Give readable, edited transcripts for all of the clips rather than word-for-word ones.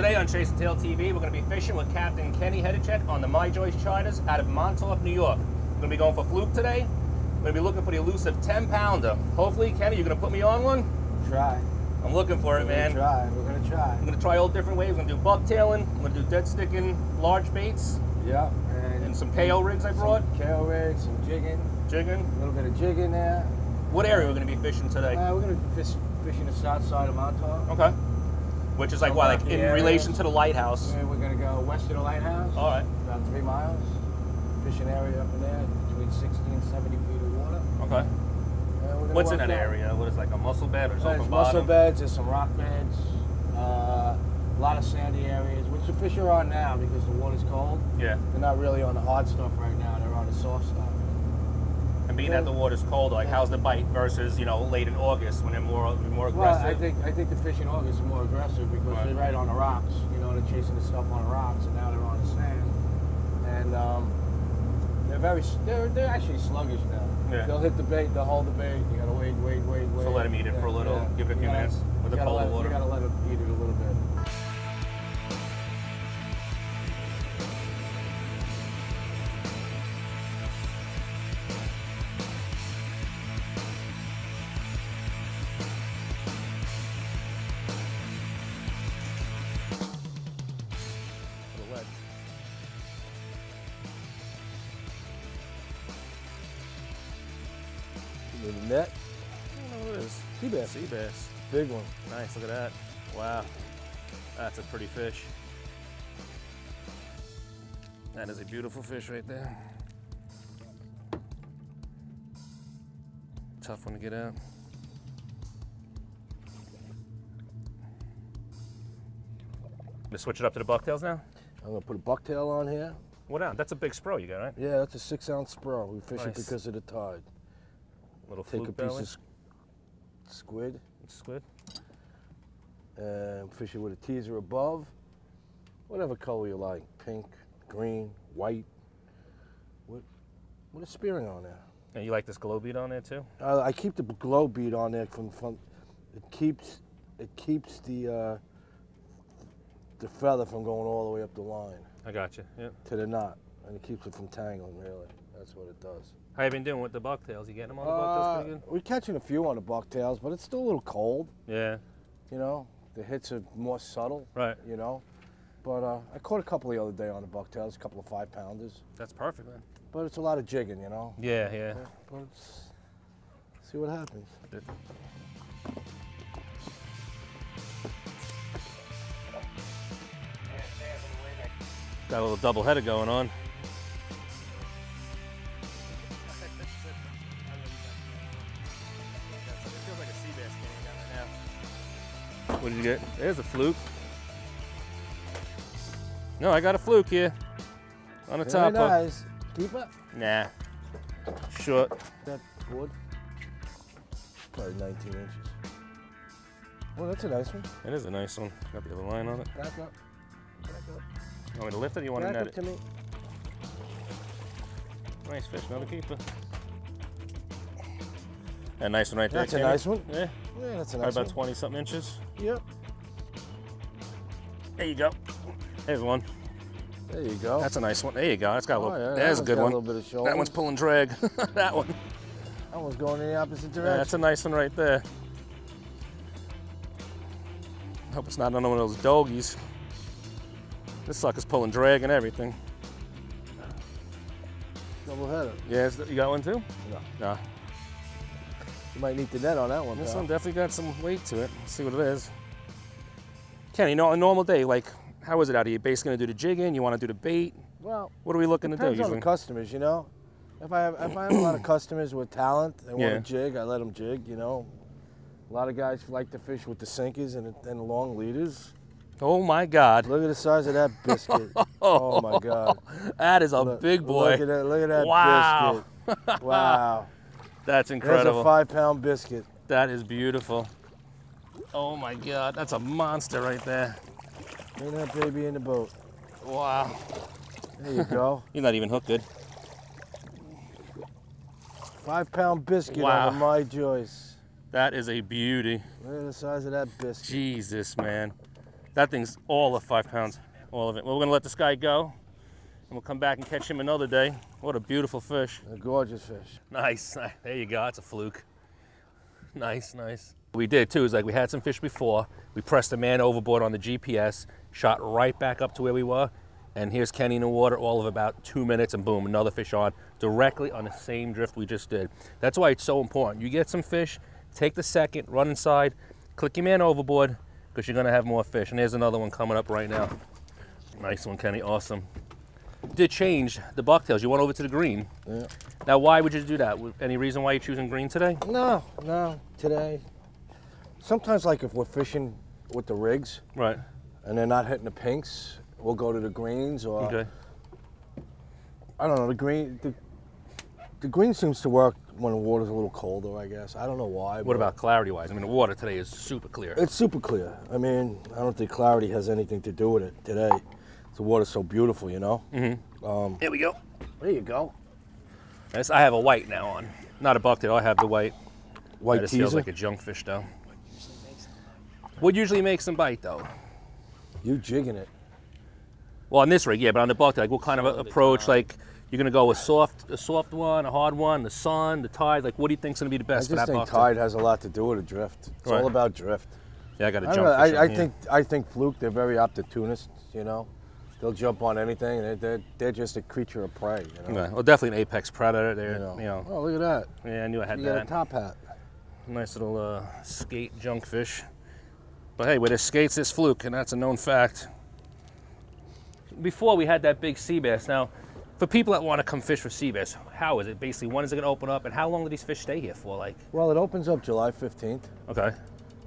Today on Chasin TV, we're going to be fishing with Captain Kenny Hejducek on the My Joyce Charters out of Montauk, New York. We're going to be going for fluke today. We're going to be looking for the elusive 10-pounder. Hopefully, Kenny, you're going to put me on one? Try. I'm looking for it, man. We're going to try. We're going to try all different ways. We're going to do bucktailing. We're going to do dead sticking large baits. Yeah. And some KO rigs I brought. Some KO rigs, some jigging. Jigging. A little bit of jigging there. What area are we going to be fishing today? We're going to fishing the south side of Montauk. Okay. Which is like what, like in relation to the lighthouse? Yeah, we're going to go west of the lighthouse. All right. About 3 miles. Fishing area up in there, between 60 and 70 feet of water. Okay. What's in that area? What is like a mussel bed or something? There's mussel beds, there's some rock beds, a lot of sandy areas, which the fish are on now because the water's cold. Yeah. They're not really on the hard stuff right now, they're on the soft stuff. And being that the water's cold, like how's the bite versus, you know, late in August when they're more aggressive? Well, I think the fish in August are more aggressive because they're right on the rocks. You know, they're chasing the stuff on the rocks, and now they're on the sand. And they're actually sluggish now. Yeah. They'll hit the bait, they'll hold the bait. You gotta wait. So let them eat it for a little, give it a few minutes with the cold water. You gotta let them eat it a little bit. The net? I don't know what it is. Sea bass. Sea bass. Big one. Nice, look at that. Wow. That's a pretty fish. That is a beautiful fish right there. Tough one to get out. Gonna switch it up to the bucktails now? I'm gonna put a bucktail on here. What out? That's a big spro you got, right? Yeah, that's a 6-ounce spro. We fish it because of the tide. Little Take a belly. piece of squid. Squid. And fish it with a teaser above. Whatever color you like. Pink, green, white. With a spearing on there. And you like this glow bead on there too? I keep the glow bead on there from it keeps the feather from going all the way up the line. I got you. Yeah. To the knot, and it keeps it from tangling. Really, that's what it does. How you been doing with the bucktails? You getting them on the bucktails pretty good? We're catching a few on the bucktails, but it's still a little cold. Yeah. You know, the hits are more subtle. Right. You know, but I caught a couple the other day on the bucktails, a couple of 5-pounders. That's perfect, man. But it's a lot of jigging, you know. Yeah, yeah. But see what happens. Got a little double header going on. What did you get? There's a fluke. No, I got a fluke here. On the top hook. Nice. Keep it? Nah. Short. That wood. Probably 19 inches. Well, that's a nice one. It is a nice one. Got the other line on it. Back up. Back up. You want me to lift it or you want to net it? To me. Nice fish, another keeper. A nice one right there. That's a nice one. Yeah. Yeah, that's a Probably nice about one. 20-something inches. Yep. There you go. There's one. There you go. That's a nice one. There you go. That's got a little. Yeah, there's a good one. A little bit of shoulder. That one's pulling drag. That one. That one's going in the opposite direction. Yeah, that's a nice one right there. Hope it's not another one of those doggies. This sucker's pulling drag and everything. Double header. Yeah, you got one too? No. No. You might need the net on that one. This one definitely got some weight to it. Let's see what it is. Kenny, you know, on a normal day, like, how is it out here? You basically gonna do the jigging? You want to do the bait? Well, what are we looking to do depends usually? on the customers, you know. If I have a lot of customers with talent, they want to jig, I let them jig, you know. A lot of guys like to fish with the sinkers and the long leaders. Oh my God! Look at the size of that biscuit. Oh my God! That is a big boy. Look at that wow. biscuit. Wow! That's incredible. That's a 5-pound biscuit. That is beautiful. Oh my God! That's a monster right there. Bring that baby in the boat. Wow! There you go. You're not even hooked good. 5-pound biscuit on the My Joyce. That is a beauty. Look at the size of that biscuit. Jesus, man. That thing's all of 5 pounds, all of it. Well, we're gonna let this guy go, and we'll come back and catch him another day. What a beautiful fish. A gorgeous fish. Nice, there you go, it's a fluke. Nice, nice. What we did too is like we had some fish before, we pressed the man overboard on the GPS, shot right back up to where we were, and here's Kenny in the water, all of about 2 minutes, and boom, another fish on, directly on the same drift we just did. That's why it's so important. You get some fish, take the second, run inside, click your man overboard, because you're gonna have more fish. And there's another one coming up right now. Nice one, Kenny, awesome. Did change the bucktails. You went over to the green. Yeah. Now, why would you do that? Any reason why you're choosing green today? No, today. Sometimes, like if we're fishing with the rigs, right, and they're not hitting the pinks, we'll go to the greens, or okay. I don't know. The green seems to work when the water's a little colder, I guess. I don't know why. What about clarity-wise? I mean, the water today is super clear. It's super clear. I mean, I don't think clarity has anything to do with it today. The water's so beautiful, you know? Mm-hmm. Here we go. There you go. Yes, I have a white now on. Not a bucktail, I have the white. White teaser? Feels like a junk fish, though. What usually makes them bite, though? You jigging it. Well, on this rig, yeah, but on the bucktail, like what kind of approach, like, you're gonna go with a soft one, a hard one, the sun, the tide. Like, what do you think's gonna be the best for that bucktail? I just think tide has a lot to do with a drift. It's all about drift. Yeah, I got a jump fish. I think Fluke, they're very opportunists. You know, they'll jump on anything. And they're just a creature of prey. You know? Yeah. Well, definitely an apex predator. They're, you know. Oh, look at that. Yeah, I knew I had that. You got a top hat. Nice little skate junk fish. But hey, where there's skates, there's Fluke, and that's a known fact. Before we had that big sea bass. Now, for people that want to come fish for sea bass, how is it? Basically, when is it going to open up, and how long do these fish stay here for? Like, well, it opens up July 15th. Okay.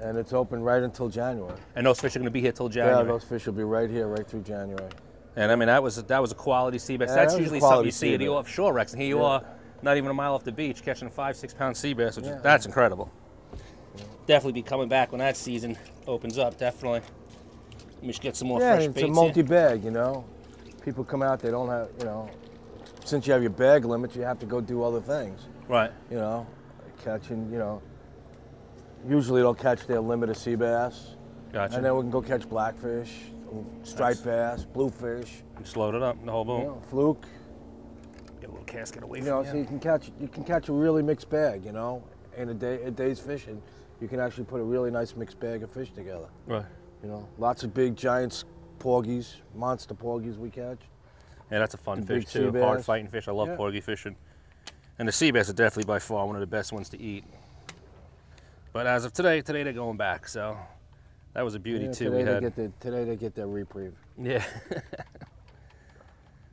And it's open right until January. And those fish are going to be here till January. Yeah, those fish will be right here, right through January. And I mean, that was a quality sea bass. Yeah, that's usually something you see at the offshore wrecks, and here you are, not even a mile off the beach, catching a 5-6 pound sea bass, which is, that's incredible. Yeah. Definitely be coming back when that season opens up. Definitely. We should get some more fresh baits. Yeah, it's a multi-bag, you know. People come out, they don't have, you know, since you have your bag limit, you have to go do other things. Right. You know, catching, you know, usually they'll catch their limit of sea bass. Gotcha. And then we can go catch blackfish, striped bass, bluefish. Just load it up, the whole boat. You know, Fluke. Get a little casket away from you. So you can catch a really mixed bag, you know. In a day's fishing, you can actually put a really nice mixed bag of fish together. Right. You know, lots of big giant porgies, monster porgies we catch. Yeah, that's a fun fish too. Hard fighting fish. I love porgy fishing. And the sea bass are definitely by far one of the best ones to eat. But as of today they're going back, so that was a beauty too. Today they get their reprieve. Yeah.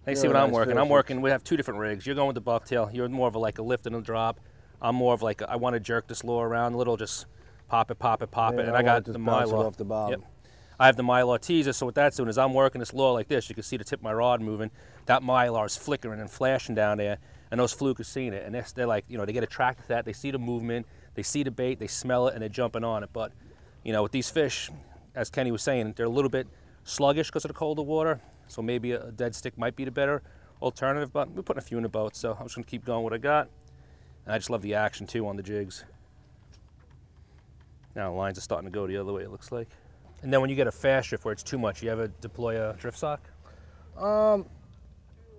They see what I'm working. We have two different rigs. You're going with the bucktail. You're more of a lift and a drop. I'm more of I want to jerk this lure around a little, just pop it, and I got the Mylar. Off the bottom. Yep. I have the Mylar teaser, so what that's doing is I'm working this lure like this. You can see the tip of my rod moving. That Mylar is flickering and flashing down there, and those fluke are seeing it, and they're like, you know, they get attracted to that. They see the movement, they see the bait, they smell it, and they're jumping on it. But, you know, with these fish, as Kenny was saying, they're a little bit sluggish because of the colder water, so maybe a dead stick might be the better alternative, but we're putting a few in the boat, so I'm just going to keep going with what I got. And I just love the action, too, on the jigs. Now the lines are starting to go the other way, it looks like. And then when you get a fast drift where it's too much, you ever deploy a drift sock?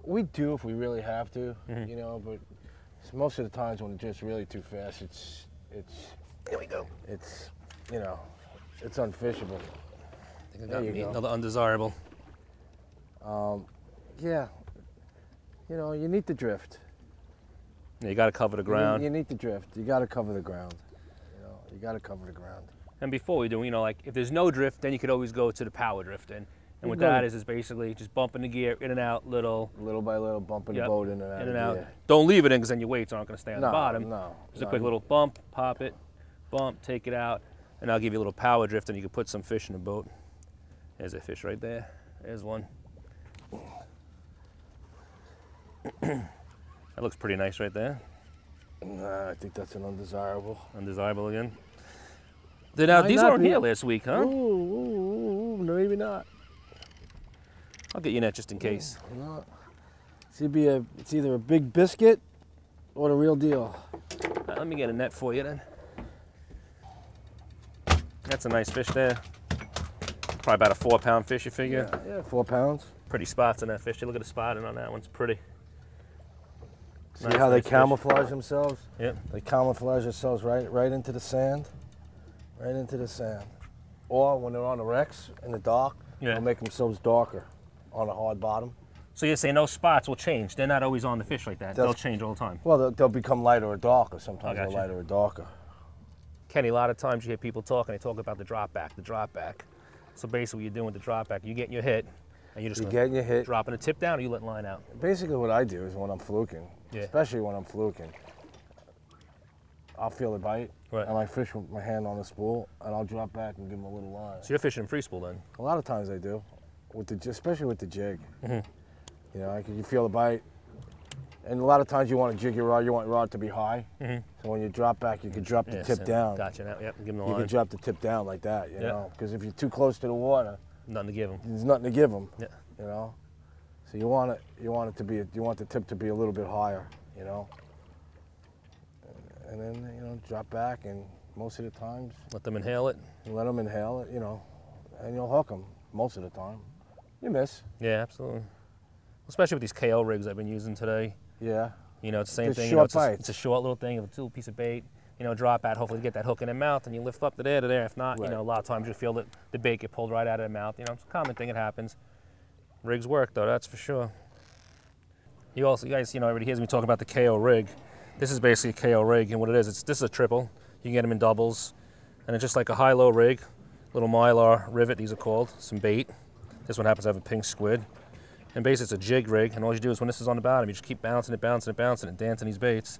We do if we really have to, you know, but most of the times when it's just really too fast, it's there we go. It's, you know, it's unfishable. I think I got me another undesirable. Yeah, you know, you need the drift. Yeah, you got to cover the ground. You need the drift. You got to cover the ground. You know, you got to cover the ground. And before we do, you know, like if there's no drift, then you could always go to the power drift. And what that is basically just bumping the gear in and out, little by little, bumping the boat in and out. In and out. Don't leave it in because then your weights aren't going to stay on the bottom. No. Just a quick little bump, pop it, bump, take it out, and I'll give you a little power drift, and you can put some fish in the boat. There's a fish right there. There's one. That looks pretty nice right there. I think that's an undesirable. Undesirable again. Now, these weren't here last week, huh? Ooh, maybe not. I'll get you a net just in case. No. It's either a big biscuit or the real deal. Let me get a net for you then. That's a nice fish there. Probably about a 4-pound fish, you figure? Yeah, 4 pounds. Pretty spots on that fish. Look at the spotting on that one. It's pretty. See how they camouflage themselves? Yep. They camouflage themselves right into the sand. Right into the sand. Or when they're on the wrecks in the dark, they'll make themselves darker on a hard bottom. So you're saying those spots will change? They're not always on the fish like that. They'll change all the time. Well, they'll become lighter or darker. Sometimes they're lighter or darker. Kenny, a lot of times you hear people talking, they talk about the drop back. So basically what you're doing with the drop back, you're getting your hit, and you're just dropping the tip down, or you letting line out? Basically what I do is when I'm fluking, especially when I'm fluking, I'll feel the bite, and I fish with my hand on the spool, and I'll drop back and give them a little line. So you're fishing free spool then? A lot of times I do, especially with the jig. You know, you feel the bite, and a lot of times you want to jig your rod. You want your rod to be high, so when you drop back, you can drop the tip down. Gotcha. Now, yep. Give them the line. You can drop the tip down like that, you know, because if you're too close to the water, nothing to give them. There's nothing to give them. Yeah. You know, so you want the tip to be a little bit higher, you know, and then drop back, and most of the times let them inhale it. Let them inhale it, you know, and you'll hook them most of the time. You miss. Yeah, absolutely. Especially with these KO rigs I've been using today. Yeah. You know, it's the same thing. Short it's a short little thing, a little piece of bait. You know, drop out, hopefully get that hook in their mouth, and you lift up to there. If not, you know, a lot of times you feel that the bait get pulled right out of their mouth. You know, it's a common thing, it happens. Rigs work though, that's for sure. You guys, you know, everybody hears me talk about the KO rig. This is basically a KO rig, and what it is, this is a triple. You can get them in doubles, and it's just like a high-low rig, little mylar rivet, these are called, some bait. This one happens to have a pink squid. And basically it's a jig rig, and all you do is when this is on the bottom, you just keep bouncing it, dancing these baits.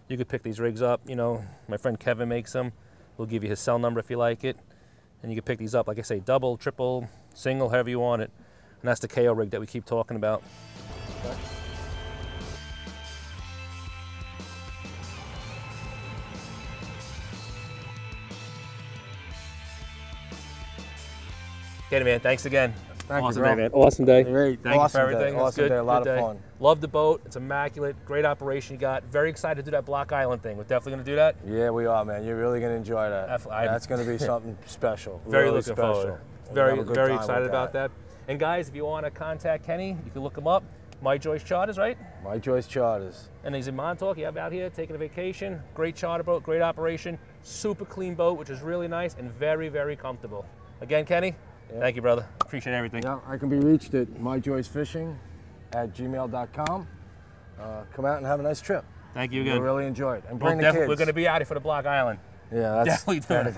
You could pick these rigs up, you know, my friend Kevin makes them. We'll give you his cell number if you like it. And you can pick these up, like I say, double, triple, single, however you want it. And that's the KO rig that we keep talking about. Okay. Okay, man, thanks again. Awesome day, man. Awesome day. Great. Thank you for everything. Awesome day. A lot of fun. Love the boat. It's immaculate. Great operation you got. Very excited to do that Block Island thing. We're definitely going to do that. Yeah, we are, man. You're really going to enjoy that. That's going to be something special. Very really looking special. forward. Very excited about that. And guys, if you want to contact Kenny, you can look him up. My Joyce Charters, right? My Joyce Charters. And he's in Montauk. You have out here taking a vacation. Great charter boat. Great operation. Super clean boat, which is really nice and very, very comfortable. Again, Kenny. Yeah. Thank you, brother. Appreciate everything. Yeah, I can be reached at myjoycefishing@gmail.com. Come out and have a nice trip. Thank you again. You'll really enjoy it. And bring the kids. We're going to be out here for the Block Island. Yeah, definitely doing it.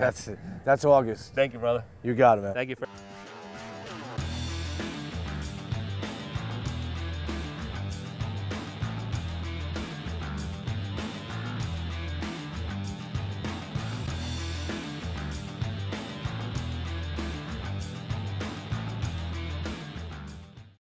That's August. Thank you, brother. You got it, man. Thank you.